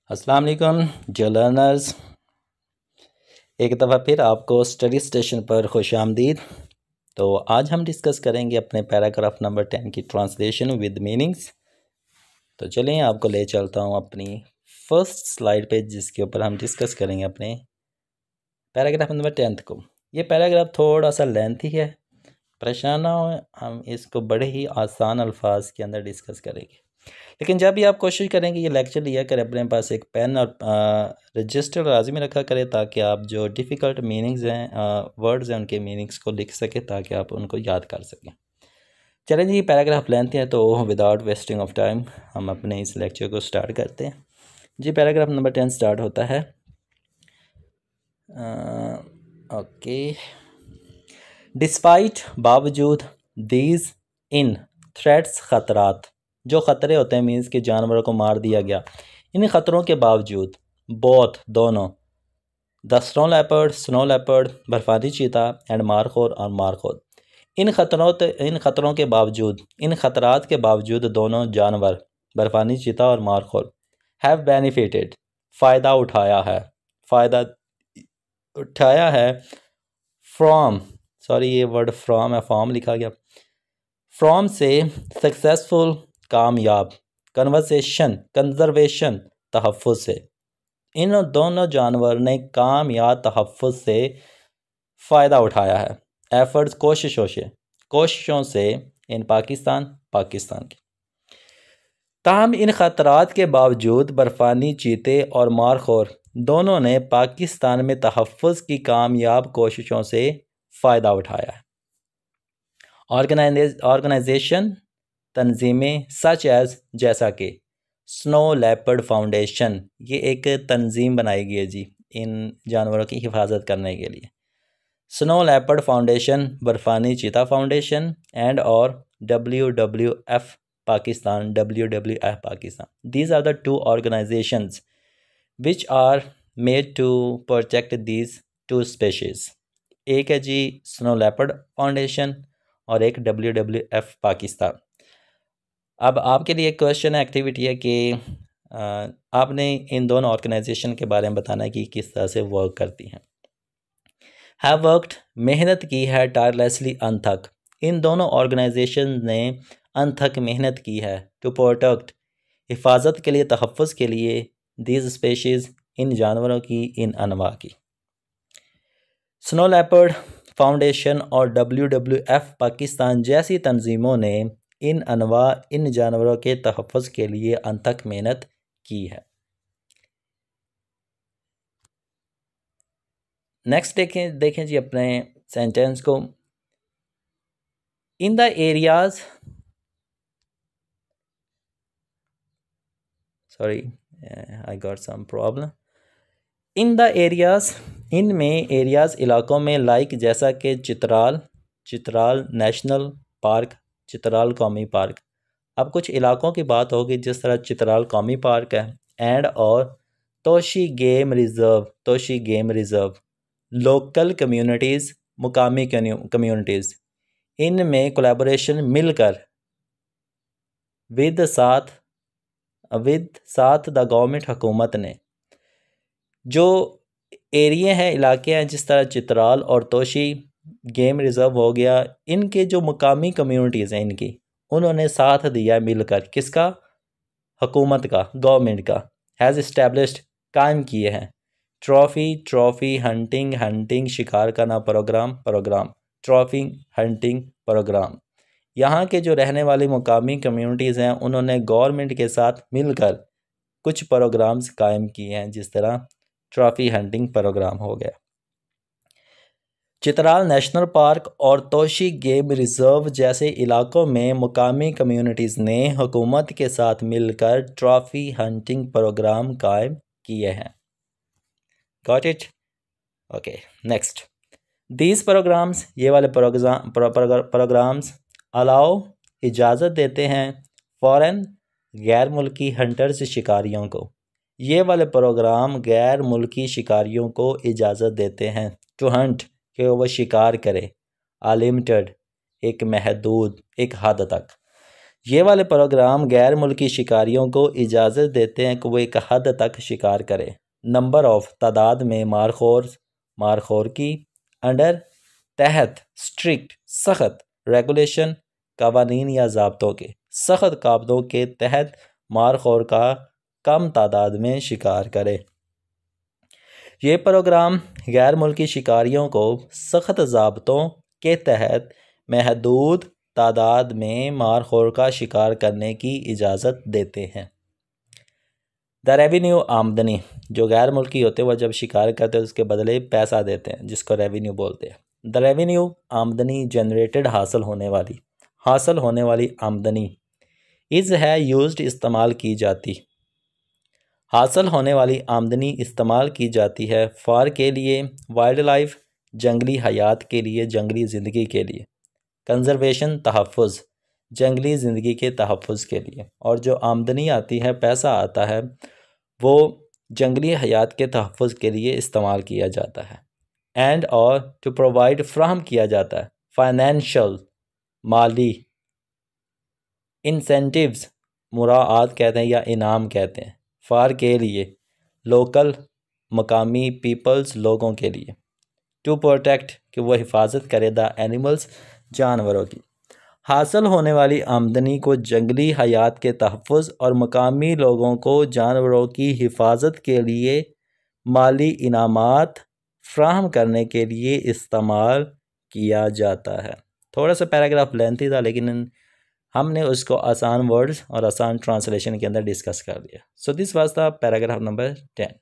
अस्सलाम वालेकुम dear learners, एक दफ़ा फिर आपको स्टडी स्टेशन पर खुश आमदीद। तो आज हम डिस्कस करेंगे अपने पैराग्राफ नंबर 10 की ट्रांसलेशन विद मीनिंग्स। तो चलें आपको ले चलता हूँ अपनी फर्स्ट स्लाइड पे, जिसके ऊपर हम डिस्कस करेंगे अपने पैराग्राफ नंबर 10 को। ये पैराग्राफ थोड़ा सा लेंथी है, परेशान ना हो, हम इसको बड़े ही आसान अल्फाज के अंदर डिस्कस करेंगे। लेकिन जब भी आप कोशिश करेंगे ये लेक्चर लिया करें, अपने पास एक पेन और रजिस्टर लाजमी रखा करें, ताकि आप जो डिफ़िकल्ट मीनिंग्स हैं, वर्ड्स हैं, उनके मीनिंग्स को लिख सकें, ताकि आप उनको याद कर सकें। चलें जी, पैराग्राफ लेंथ है, तो विदाउट वेस्टिंग ऑफ टाइम हम अपने इस लेक्चर को स्टार्ट करते हैं। जी, पैराग्राफ नंबर 10 स्टार्ट होता है। ओके। डिस्पाइट, बावजूद, दीज, इन, थ्रेट्स, ख़तरात, जो ख़तरे होते हैं मीन्स कि जानवरों को मार दिया गया, इन ख़तरों के बावजूद, बोथ, दोनों, द स्नो लेपर्ड, बर्फानी चीता, एंड मारखोर और मारखोर, इन ख़तरों के बावजूद, इन ख़तरात के बावजूद दोनों जानवर, बर्फानी चीता और मारखोर, हैव बेनिफिटेड, फ़ायदा उठाया है, फ्रॉम, सॉरी ये वर्ड फ्रॉम है, फॉर्म लिखा गया, फ्रॉम से, सक्सेसफुल, कामयाब, कंजर्वेशन, तहफ़्फ़ुज़ से, इन दोनों जानवर ने कामयाब तहफ़्फ़ुज़ से फ़ायदा उठाया है, एफर्ट्स, कोशिशों से, इन पाकिस्तान की। ताहम इन ख़तरात के बावजूद बर्फ़ानी चीते और मारखोर दोनों ने पाकिस्तान में तहफ़्फ़ुज़ की कामयाब कोशिशों से फ़ायदा उठाया है। ऑर्गेनाइजेशन, तंजीमें, सच एज़, जैसा कि, स्नो लेपर्ड फाउंडेशन, ये एक तंजीम बनाई गई है जी इन जानवरों की हिफाजत करने के लिए। स्नो लेपर्ड फाउंडेशन, बर्फानी चीता फाउंडेशन, एंड और WWF Pakistan, These are the two organizations which are made to protect these two species. एक है जी स्नो लेपर्ड फाउंडेशन और एक WWF पाकिस्तान। अब आपके लिए एक क्वेश्चन है, एक्टिविटी है कि आपने इन दोनों ऑर्गेनाइजेशन के बारे में बताना है कि किस तरह से वर्क करती हैं। हैव वर्कड, मेहनत की है, टायरलेसली, अनथक, इन दोनों ऑर्गेनाइजेशन ने अनथक मेहनत की है, टू प्रोटेक्ट, हिफाजत के लिए, तहफ़्फ़ुज़ के लिए, दीज स्पेशीज़, इन जानवरों की, इन अनवा की। स्नो लेपर्ड फाउंडेशन और WWF पाकिस्तान जैसी तंजीमों ने इन जानवरों के तहफ़्फ़ुज़ के लिए अनथक मेहनत की है। नेक्स्ट देखें जी अपने सेंटेंस को। In the areas, sorry I got some problem. In the areas, इनमें, एरियाज़ इलाकों में, लाइक जैसा कि चित्राल नेशनल पार्क, चित्राल कौमी पार्क। अब कुछ इलाकों की बात होगी जिस तरह चित्राल कौमी पार्क है, एंड और Toshi game reserve, local communities, मुकामी कम्युनिटीज़, इनमें कोलैबोरेशन, मिलकर, विद साथ द गवर्नमेंट, हुकूमत ने, जो एरिया हैं, इलाके हैं, जिस तरह चित्राल और तोशी गेम रिज़र्व हो गया, इनके जो मुकामी कम्युनिटीज़ हैं इनकी, उन्होंने साथ दिया मिलकर, किसका, हुकूमत का, गवर्नमेंट का। हैज़ इस्टेब्लिश्ड, कायम किए हैं। ट्रॉफ़ी, हंटिंग, शिकार करना, प्रोग्राम, ट्रॉफ़ी हंटिंग प्रोग्राम। यहाँ के जो रहने वाली मुकामी कम्युनिटीज़ हैं, उन्होंने गवर्नमेंट के साथ मिलकर कुछ प्रोग्राम्स कायम किए हैं, जिस तरह ट्रॉफ़ी हंटिंग प्रोग्राम हो गया। चित्राल नेशनल पार्क और तोशी गेम रिज़र्व जैसे इलाकों में मुकामी कम्युनिटीज़ ने हुकूमत के साथ मिलकर ट्रॉफ़ी हंटिंग प्रोग्राम कायम किए हैं। Got it? Okay, next. These programmes, ये वाले प्रोग्राम्स, अलाउ, इजाज़त देते हैं, फॉरेन, गैर मुल्की, हंटर्स, शिकारियों को, ये वाले प्रोग्राम गैर मुल्की शिकारियों को इजाज़त देते हैं, टू हंट, कि वो शिकार करे, अनलिमिटेड, एक महदूद, एक हद तक। ये वाले प्रोग्राम गैर मुल्की शिकारियों को इजाज़त देते हैं कि वो एक हद तक शिकार करें। नंबर ऑफ तादाद में मारखोर की अंडर तहत स्ट्रिक्ट सख्त रेगुलेशन कवानीन या ज़ाब्तों के सख्त काबदों के तहत मारखोर का कम तादाद में शिकार करे। ये प्रोग्राम गैर मुल्की शिकारियों को सख्त ज़ाब्तों के तहत महदूद तादाद में मारखोर का शिकार करने की इजाज़त देते हैं। द रेवेन्यू आमदनी, जो गैर मुल्की होते हैं वह जब शिकार करते हैं उसके बदले पैसा देते हैं, जिसको रेवेन्यू बोलते हैं। द रेवेन्यू आमदनी जनरेटेड हासिल होने वाली आमदनी इज़ है यूज्ड इस्तेमाल की जाती, हासिल होने वाली आमदनी इस्तेमाल की जाती है फॉर के लिए, वाइल्ड लाइफ जंगली हयात के लिए, जंगली ज़िंदगी के लिए, कंजर्वेशन तहफ़्फ़ुज़ जंगली ज़िंदगी के तहफ़्फ़ुज़ के लिए, और जो आमदनी आती है पैसा आता है वो जंगली हयात के तहफ़्फ़ुज़ के लिए इस्तेमाल किया जाता है। एंड और टू प्रोवाइड फ्राहम किया जाता है फाइनेंशियल माली इंसेंटिव्स, मुराआत कहते हैं या इनाम कहते हैं, फार के लिए, लोकल मकामी पीपल्स लोगों के लिए, टू प्रोटेक्ट कि वो हिफाजत करे द एनिमल्स जानवरों की। हासिल होने वाली आमदनी को जंगली हयात के तहफ़्फ़ुज़ और मकामी लोगों को जानवरों की हिफाजत के लिए माली इनामात फ्राहम करने के लिए इस्तेमाल किया जाता है। थोड़ा सा पैराग्राफ लेंथी था लेकिन हमने उसको आसान वर्ड्स और आसान ट्रांसलेशन के अंदर डिस्कस कर लिया। So this was the paragraph number 10।